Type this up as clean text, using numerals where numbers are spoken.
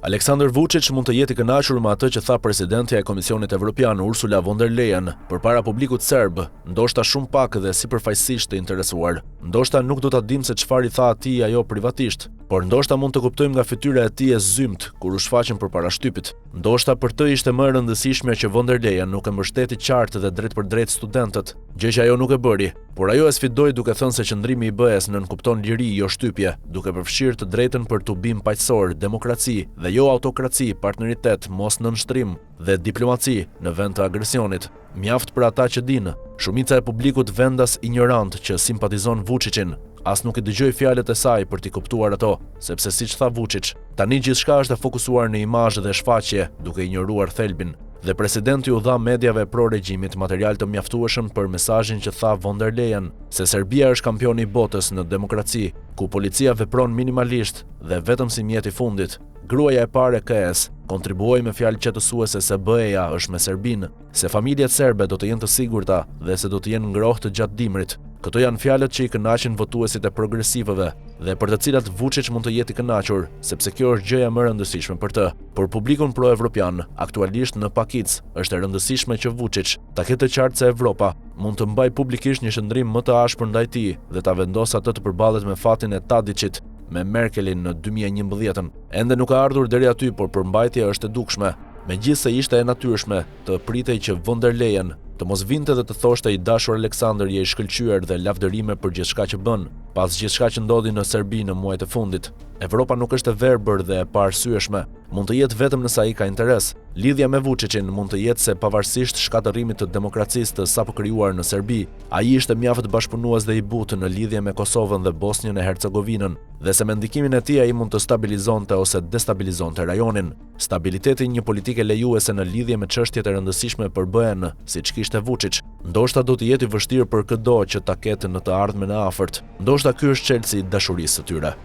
Aleksandar Vučić mund të jetë i kënaqur me atë që tha presidentja e Komisionit Evropian Ursula von der Leyen përpara publikut serb, ndoshta shumë pak dhe sipërfaqësisht të interesuar. Ndoshta nuk do ta dim se çfarë i tha atij ajo privatisht, por ndoshta mund të kuptojmë nga fytyra e tij e zymt kur u shfaqen përpara shtypit. Ndoshta për të ishte më e rëndësishme që von der Leyen nuk e mbështeti qartë dhe drejt për drejt studentët, gjë që ajo nuk e bëri, por ajo e sfidoi duke thënë se qëndrimi i BE-s nënkupton liri, jo shtypje, duke përfshirë të drejtën për tubim paqësor, demokraci dhe jo autokraci, partneritet, mos nënshtrim dhe diplomaci në vend të agresionit. Mjaft për ata që dinë, shumica e publikut vendas ignorant që simpatizon Vučićin, as nuk i dëgjoj fjalët e saj për t'i kuptuar ato, sepse siç tha Vučić, tani gjithçka është e fokusuar në imazh dhe shfaqje, duke ignoruar thelbin. Dhe presidenti u dha mediave pro-regjimit material të mjaftueshëm për mesazhin që tha von der Leyen, se Serbia është kampioni i botës në demokraci, ku policia vepron minimalisht dhe vetëm si mjet i fundit. Gruaja e parë e KS kontribuoi me fjalë qetësuese se BE-ja është me Serbinë, se familjet serbe do të jenë të sigurta dhe se do të jenë ngrohtë gjatë dimrit. Këto janë fjalët që i kënaqin votuesit e progresivëve dhe për të cilat Vučić mund të jetë i kënaqur, sepse kjo është gjëja më e rëndësishme për të. Por publikun pro-evropian, aktualisht në pakic, është e rëndësishme që Vučić ta ketë qartë se Evropa mund të mbajë publikisht një shëndrim më të ashpër ndaj tij dhe ta vendosë atë të përballet me fatin e Tadićit me Merkelin në 2011. Ende nuk ka ardhur deri aty, por përmbajtja është e dukshme. Megjithse ishte e natyrshme të pritej që von der Leyen të mos vinte dhe të thoshte i dashur Aleksandër je i shkëlqyer dhe lavdërime për gjithçka që bën, pas gjithçka që ndodhi në Serbi në muajt e fundit. Evropa nuk është e verbër dhe e paarsyeshme, mund të jetë vetëm nëse ai ka interes. Lidhja me Vučićin mund të jetë se pavarësisht shkatërrimit të demokracisë të sapo krijuar në Serbi, ai ishte mjaft bashkëpunues dhe i butë në lidhje me Kosovën dhe Bosnjën e Hercegovinën, dhe se me ndikimin e tij ai mund të stabilizonte ose destabilizonte rajonin. Stabiliteti një politike lejuese në lidhje me çështjet e rëndësishme për BE-n, siç kishte Vučić, ndoshta do të jetë i vështirë për çdo që ta ketë në të ardhmen e afërt. Ndoshta ky është çelësi i dashurisë së tyre.